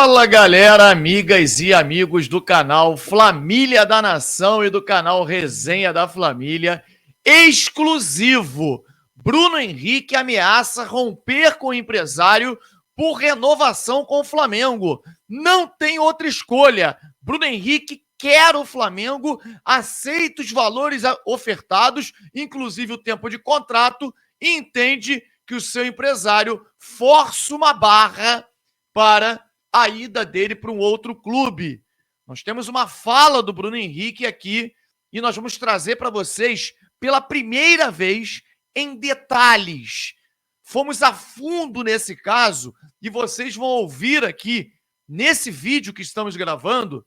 Fala galera, amigas e amigos do canal Flamília da Nação e do canal Resenha da Flamília, exclusivo. Bruno Henrique ameaça romper com o empresário por renovação com o Flamengo. Não tem outra escolha. Bruno Henrique quer o Flamengo, aceita os valores ofertados, inclusive o tempo de contrato, e entende que o seu empresário força uma barra para a ida dele para um outro clube. Nós temos uma fala do Bruno Henrique aqui e nós vamos trazer para vocês pela primeira vez em detalhes. Fomos a fundo nesse caso e vocês vão ouvir aqui, nesse vídeo que estamos gravando,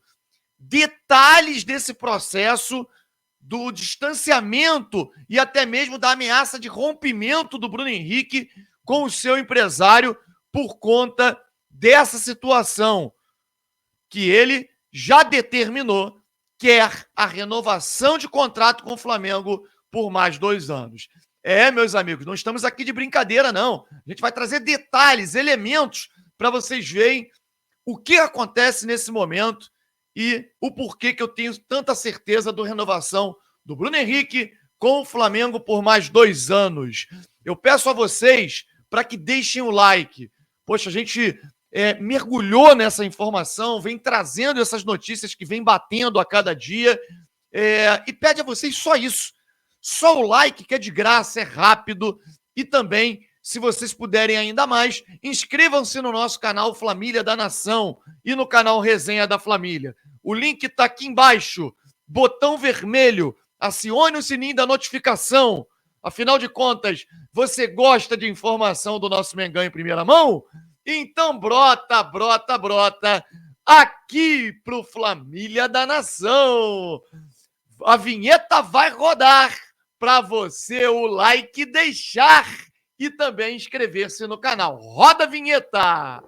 detalhes desse processo do distanciamento e até mesmo da ameaça de rompimento do Bruno Henrique com o seu empresário por conta dessa situação que ele já determinou, quer a renovação de contrato com o Flamengo por mais 2 anos. Meus amigos, não estamos aqui de brincadeira, não. A gente vai trazer detalhes, elementos, para vocês verem o que acontece nesse momento e o porquê que eu tenho tanta certeza da renovação do Bruno Henrique com o Flamengo por mais 2 anos. Eu peço a vocês para que deixem o like. Poxa, a gente mergulhou nessa informação, vem trazendo essas notícias que vem batendo a cada dia e pede a vocês só isso. Só o like, que é de graça, é rápido, e também, se vocês puderem ainda mais, inscrevam-se no nosso canal Flamília da Nação e no canal Resenha da Flamília. O link está aqui embaixo, botão vermelho, acione o sininho da notificação. Afinal de contas, você gosta de informação do nosso Mengão em primeira mão? Então brota aqui pro Flamília da Nação. A vinheta vai rodar para você o like deixar e também inscrever-se no canal. Roda a vinheta!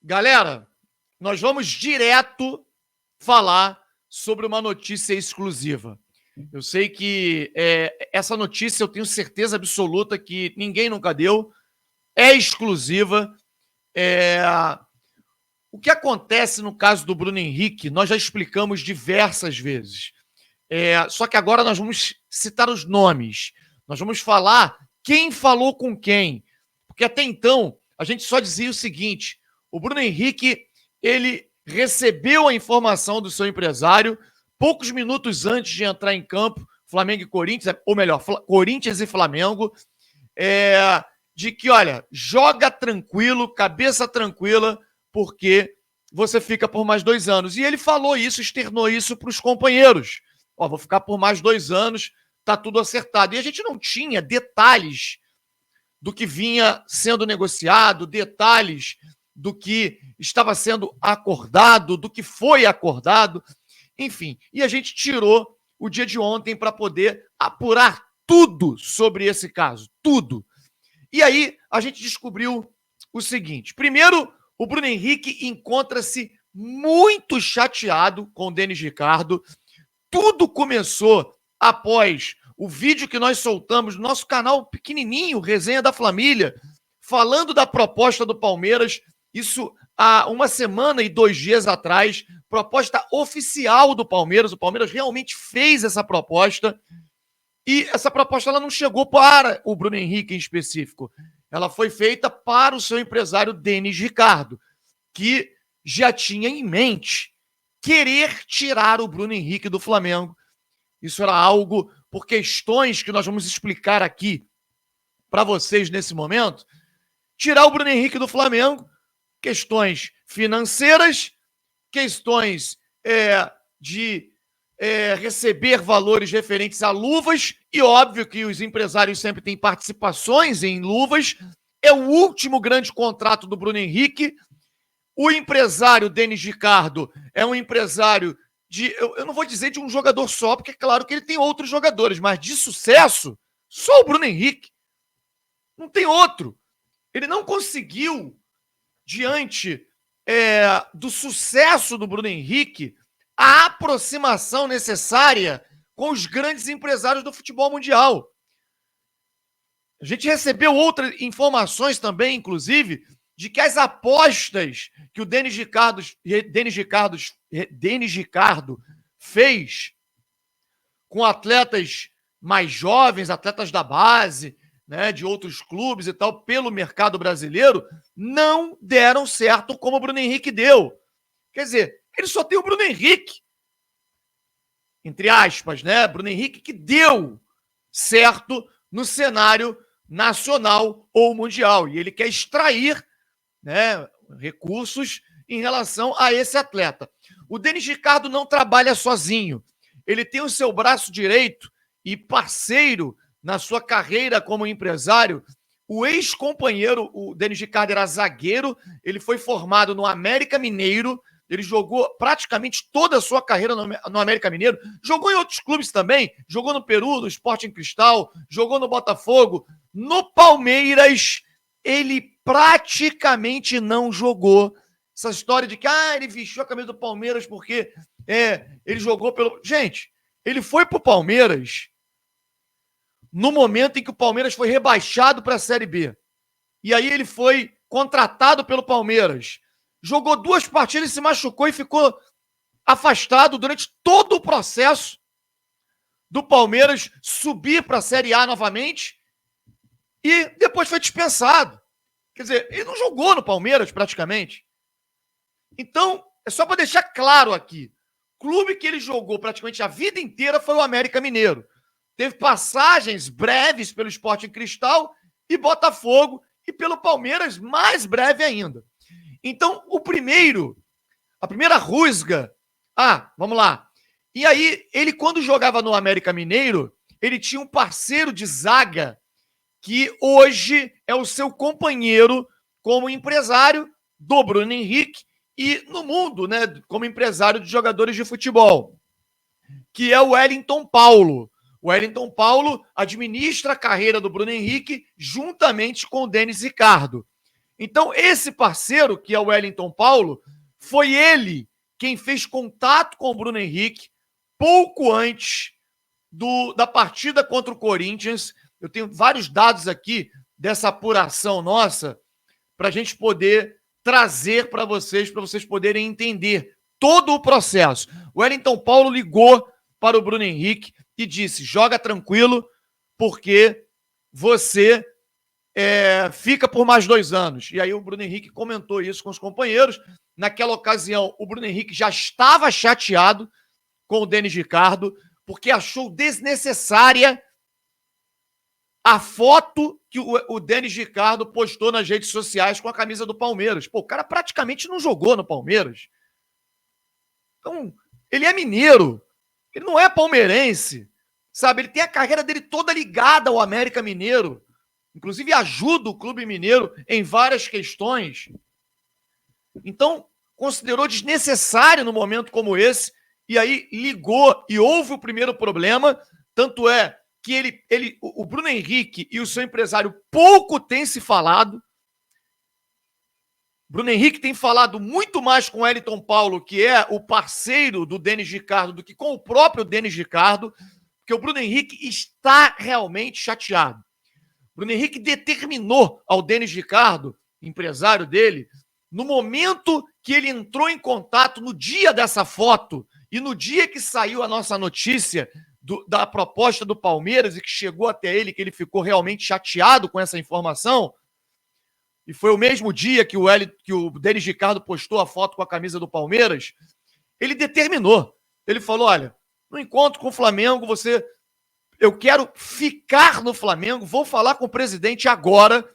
Galera, nós vamos direto falar sobre uma notícia exclusiva. Eu sei que essa notícia eu tenho certeza absoluta que ninguém nunca deu, é exclusiva. O que acontece no caso do Bruno Henrique, nós já explicamos diversas vezes. Só que agora nós vamos citar os nomes. Nós vamos falar quem falou com quem. Porque até então, a gente só dizia o seguinte: o Bruno Henrique, ele recebeu a informação do seu empresário poucos minutos antes de entrar em campo, Flamengo e Corinthians, ou melhor, Corinthians e Flamengo, de que, olha, joga tranquilo, cabeça tranquila, porque você fica por mais 2 anos. E ele falou isso, externou isso para os companheiros. Vou ficar por mais 2 anos, tá tudo acertado. E a gente não tinha detalhes do que vinha sendo negociado, detalhes do que estava sendo acordado, do que foi acordado, enfim. E a gente tirou o dia de ontem para poder apurar tudo sobre esse caso, tudo. E aí a gente descobriu o seguinte: primeiro, o Bruno Henrique encontra-se muito chateado com o Denis Ricardo. Tudo começou após o vídeo que nós soltamos no nosso canal pequenininho, Resenha da Flamília, falando da proposta do Palmeiras. Isso há 1 semana e 2 dias atrás, proposta oficial do Palmeiras. O Palmeiras realmente fez essa proposta e essa proposta ela não chegou para o Bruno Henrique em específico. Ela foi feita para o seu empresário Denis Ricardo, que já tinha em mente querer tirar o Bruno Henrique do Flamengo. Isso era algo por questões que nós vamos explicar aqui para vocês nesse momento. Tirar o Bruno Henrique do Flamengo, questões financeiras, questões de receber valores referentes a luvas, e óbvio que os empresários sempre têm participações em luvas. É o último grande contrato do Bruno Henrique. O empresário Denis Ricardo é um empresário eu não vou dizer de um jogador só, porque é claro que ele tem outros jogadores, mas de sucesso, só o Bruno Henrique. Não tem outro. Ele não conseguiu, diante do sucesso do Bruno Henrique a aproximação necessária com os grandes empresários do futebol mundial. A gente recebeu outras informações também, inclusive, de que as apostas que o Denis Ricardo fez com atletas mais jovens, atletas da base, né, de outros clubes e tal, pelo mercado brasileiro, não deram certo como o Bruno Henrique deu. Quer dizer, ele só tem o Bruno Henrique, entre aspas, né? Bruno Henrique que deu certo no cenário nacional ou mundial. E ele quer extrair, né, recursos em relação a esse atleta. O Denis Ricardo não trabalha sozinho. Ele tem o seu braço direito e parceiro na sua carreira como empresário, o ex-companheiro, o Denis Ricardo era zagueiro, ele foi formado no América Mineiro, ele jogou praticamente toda a sua carreira no América Mineiro, jogou em outros clubes também, jogou no Peru, no Sporting Cristal, jogou no Botafogo, no Palmeiras, ele praticamente não jogou. Essa história de que ele vestiu a camisa do Palmeiras porque ele jogou pelo... Gente, ele foi pro Palmeiras no momento em que o Palmeiras foi rebaixado para a Série B. E aí ele foi contratado pelo Palmeiras. Jogou 2 partidas, se machucou e ficou afastado durante todo o processo do Palmeiras subir para a Série A novamente e depois foi dispensado. Quer dizer, ele não jogou no Palmeiras praticamente. Então, é só para deixar claro aqui, o clube que ele jogou praticamente a vida inteira foi o América Mineiro. Teve passagens breves pelo Sporting Cristal e Botafogo e pelo Palmeiras mais breve ainda. Então, a primeira rusga... vamos lá. E aí, ele quando jogava no América Mineiro, ele tinha um parceiro de zaga que hoje é o seu companheiro como empresário do Bruno Henrique e no mundo, né, como empresário de jogadores de futebol, que é o Wellington Paulo. O Wellington Paulo administra a carreira do Bruno Henrique juntamente com o Denis Ricardo. Então, esse parceiro, que é o Wellington Paulo, foi ele quem fez contato com o Bruno Henrique pouco antes da partida contra o Corinthians. Eu tenho vários dados aqui dessa apuração nossa para a gente poder trazer para vocês poderem entender todo o processo. O Wellington Paulo ligou para o Bruno Henrique e disse: joga tranquilo, porque você fica por mais 2 anos. E aí o Bruno Henrique comentou isso com os companheiros. Naquela ocasião, o Bruno Henrique já estava chateado com o Denis Ricardo, porque achou desnecessária a foto que o Denis Ricardo postou nas redes sociais com a camisa do Palmeiras. Pô, o cara praticamente não jogou no Palmeiras. Então, ele é mineiro. Ele não é palmeirense, sabe? Ele tem a carreira dele toda ligada ao América Mineiro. Inclusive, ajuda o Clube Mineiro em várias questões. Então, considerou desnecessário no momento como esse, e aí ligou e houve o primeiro problema. Tanto é que o Bruno Henrique e o seu empresário pouco têm se falado. Bruno Henrique tem falado muito mais com o Wellington Paulo, que é o parceiro do Denis Ricardo, do que com o próprio Denis Ricardo, porque o Bruno Henrique está realmente chateado. Bruno Henrique determinou ao Denis Ricardo, empresário dele, no momento que ele entrou em contato, no dia dessa foto, e no dia que saiu a nossa notícia da proposta do Palmeiras e que chegou até ele, que ele ficou realmente chateado com essa informação, e foi o mesmo dia que o Denis Ricardo postou a foto com a camisa do Palmeiras, ele determinou. Ele falou: olha, no encontro com o Flamengo, eu quero ficar no Flamengo, vou falar com o presidente agora,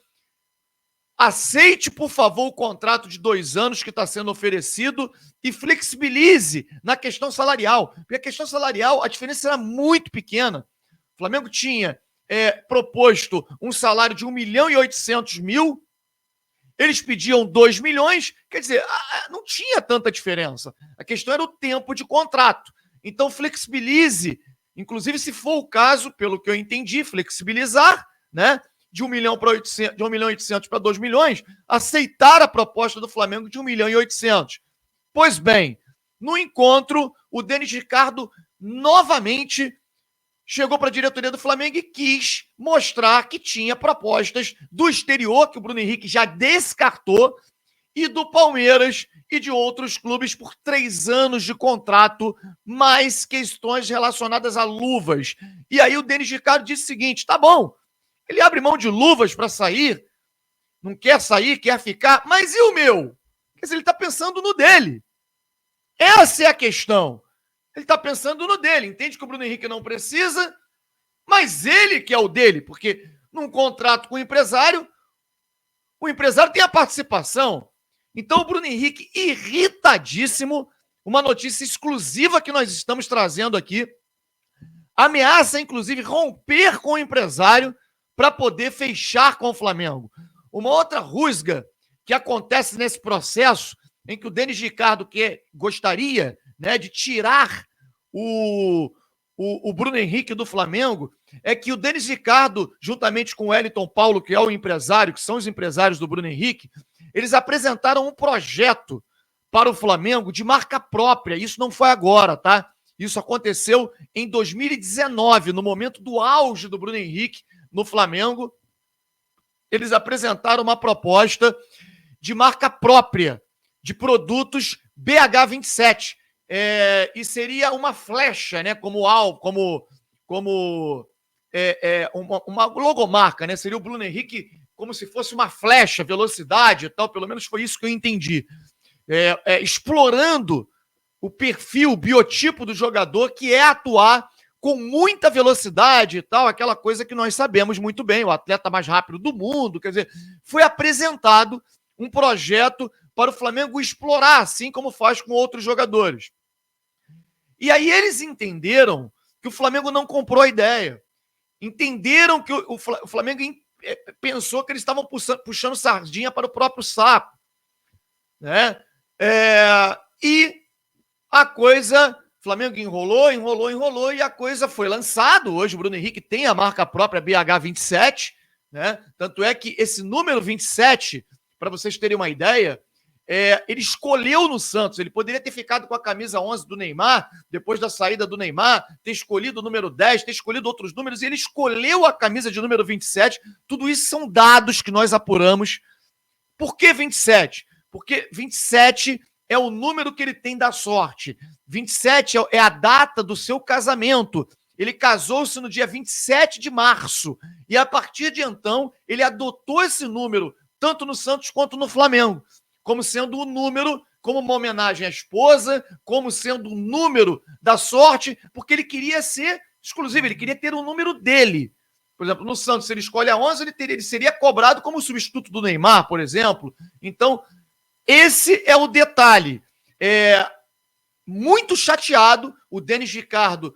aceite, por favor, o contrato de 2 anos que está sendo oferecido e flexibilize na questão salarial. Porque a questão salarial, a diferença era muito pequena. O Flamengo tinha proposto um salário de 1.800.000, eles pediam 2 milhões, quer dizer, não tinha tanta diferença. A questão era o tempo de contrato. Então, flexibilize, inclusive se for o caso, pelo que eu entendi, flexibilizar, né, de 1 milhão para 800, de 1 milhão e 800 para 2 milhões, aceitar a proposta do Flamengo de 1 milhão e 800. Pois bem, no encontro, o Denis Ricardo novamente chegou para a diretoria do Flamengo e quis mostrar que tinha propostas do exterior, que o Bruno Henrique já descartou, e do Palmeiras e de outros clubes por 3 anos de contrato, mais questões relacionadas a luvas. E aí o Denis Ricardo disse o seguinte, tá bom, ele abre mão de luvas para sair, não quer sair, quer ficar, mas e o meu? Quer dizer, ele está pensando no dele. Essa é a questão. Ele está pensando no dele, entende que o Bruno Henrique não precisa, mas ele que é o dele, porque num contrato com o empresário tem a participação. Então o Bruno Henrique, irritadíssimo, uma notícia exclusiva que nós estamos trazendo aqui, ameaça, inclusive, romper com o empresário para poder fechar com o Flamengo. Uma outra rusga que acontece nesse processo, em que o Denis Ricardo gostaria, né, de tirar o Bruno Henrique do Flamengo, é que o Denis Ricardo, juntamente com o Wellington Paulo, que é o empresário, que são os empresários do Bruno Henrique, eles apresentaram um projeto para o Flamengo de marca própria. Isso não foi agora, tá? Isso aconteceu em 2019, no momento do auge do Bruno Henrique no Flamengo. Eles apresentaram uma proposta de marca própria, de produtos BH27. E seria uma flecha, né? Uma logomarca, né? Seria o Bruno Henrique como se fosse uma flecha, velocidade e tal, pelo menos foi isso que eu entendi. Explorando o perfil, o biotipo do jogador, que é atuar com muita velocidade e tal, aquela coisa que nós sabemos muito bem, o atleta mais rápido do mundo, quer dizer, foi apresentado um projeto para o Flamengo explorar, assim como faz com outros jogadores. E aí eles entenderam que o Flamengo não comprou a ideia. Entenderam que o Flamengo pensou que eles estavam puxando sardinha para o próprio saco. Né? E a coisa, o Flamengo enrolou, e a coisa foi lançada. Hoje o Bruno Henrique tem a marca própria BH27, né? Tanto é que esse número 27, para vocês terem uma ideia, ele escolheu no Santos. Ele poderia ter ficado com a camisa 11 do Neymar, depois da saída do Neymar, ter escolhido o número 10, ter escolhido outros números, e ele escolheu a camisa de número 27. Tudo isso são dados que nós apuramos. Por que 27? Porque 27 é o número que ele tem da sorte. 27 é a data do seu casamento. Ele casou-se no dia 27 de março. E a partir de então, ele adotou esse número, tanto no Santos quanto no Flamengo, como sendo o número, como uma homenagem à esposa, como sendo o número da sorte, porque ele queria ser exclusivo, ele queria ter o número dele. Por exemplo, no Santos, se ele escolhe a 11, ele seria cobrado como substituto do Neymar, por exemplo. Então, esse é o detalhe. Muito chateado o Denis Ricardo,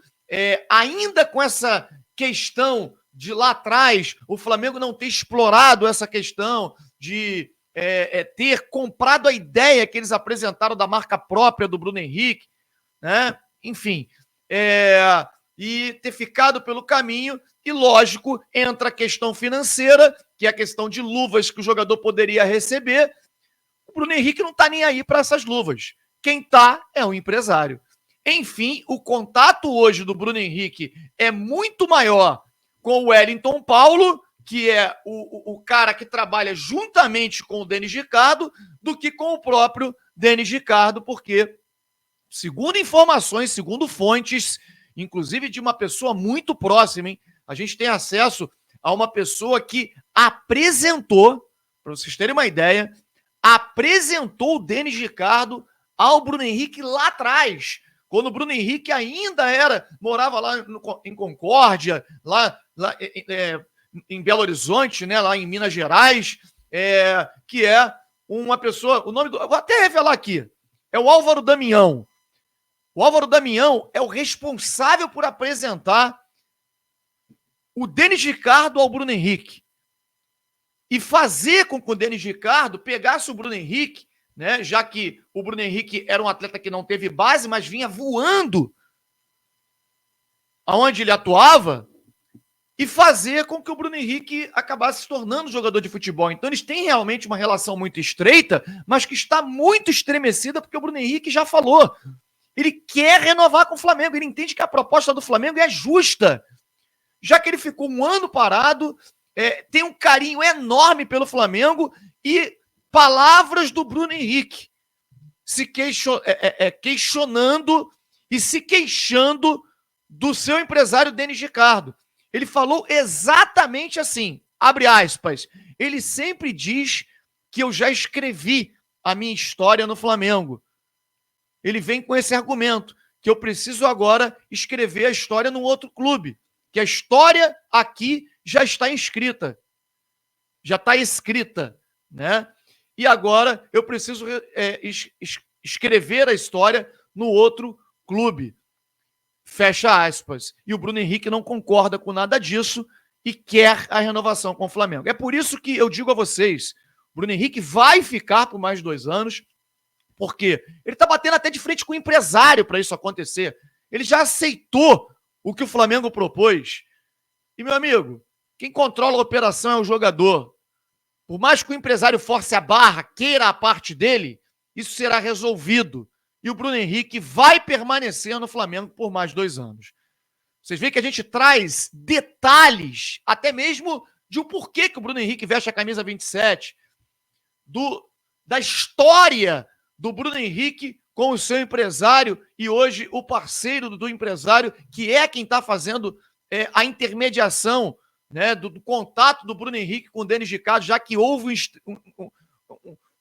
ainda com essa questão de lá atrás, o Flamengo não ter explorado essa questão de ter comprado a ideia que eles apresentaram da marca própria do Bruno Henrique, né? Enfim, e ter ficado pelo caminho. E, lógico, entra a questão financeira, que é a questão de luvas que o jogador poderia receber. O Bruno Henrique não está nem aí para essas luvas. Quem está é o empresário. Enfim, o contato hoje do Bruno Henrique é muito maior com o Wellington Paulo, que é o cara que trabalha juntamente com o Denis Ricardo, do que com o próprio Denis Ricardo, porque, segundo informações, segundo fontes, inclusive de uma pessoa muito próxima, hein? A gente tem acesso a uma pessoa que apresentou, para vocês terem uma ideia, apresentou o Denis Ricardo ao Bruno Henrique lá atrás, quando o Bruno Henrique ainda morava lá em Concórdia, lá em Belo Horizonte, né, lá em Minas Gerais, que é uma pessoa, vou até revelar aqui, é o Álvaro Damião. O Álvaro Damião é o responsável por apresentar o Denis Ricardo ao Bruno Henrique e fazer com que o Denis Ricardo pegasse o Bruno Henrique, né, já que o Bruno Henrique era um atleta que não teve base, mas vinha voando aonde ele atuava, e fazer com que o Bruno Henrique acabasse se tornando jogador de futebol. Então eles têm realmente uma relação muito estreita, mas que está muito estremecida porque o Bruno Henrique já falou. Ele quer renovar com o Flamengo, ele entende que a proposta do Flamengo é justa. Já que ele ficou um ano parado, tem um carinho enorme pelo Flamengo e palavras do Bruno Henrique se questionando e se queixando do seu empresário Denis Ricardo. Ele falou exatamente assim, abre aspas, ele sempre diz que eu já escrevi a minha história no Flamengo. Ele vem com esse argumento, que eu preciso agora escrever a história num outro clube, que a história aqui já está escrita, né? E agora eu preciso escrever a história no outro clube. Fecha aspas. E o Bruno Henrique não concorda com nada disso e quer a renovação com o Flamengo. É por isso que eu digo a vocês, o Bruno Henrique vai ficar por mais 2 anos, porque ele está batendo até de frente com o empresário para isso acontecer. Ele já aceitou o que o Flamengo propôs. E, meu amigo, quem controla a operação é o jogador. Por mais que o empresário force a barra, queira a parte dele, isso será resolvido. E o Bruno Henrique vai permanecer no Flamengo por mais 2 anos. Vocês veem que a gente traz detalhes, até mesmo de o porquê que o Bruno Henrique veste a camisa 27, da história do Bruno Henrique com o seu empresário e hoje o parceiro do empresário, que é quem está fazendo a intermediação, né, do contato do Bruno Henrique com o Denis Ricardo, já que houve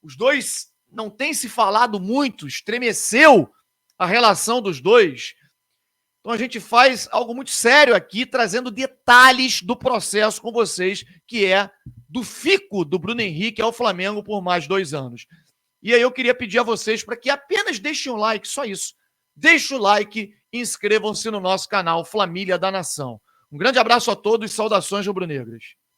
os dois não têm se falado muito, estremeceu a relação dos dois. Então a gente faz algo muito sério aqui, trazendo detalhes do processo com vocês, que é do fico do Bruno Henrique ao Flamengo por mais 2 anos. E aí eu queria pedir a vocês para que apenas deixem um like, só isso. Deixe o like e inscrevam-se no nosso canal Família da Nação. Um grande abraço a todos e saudações rubro-negras.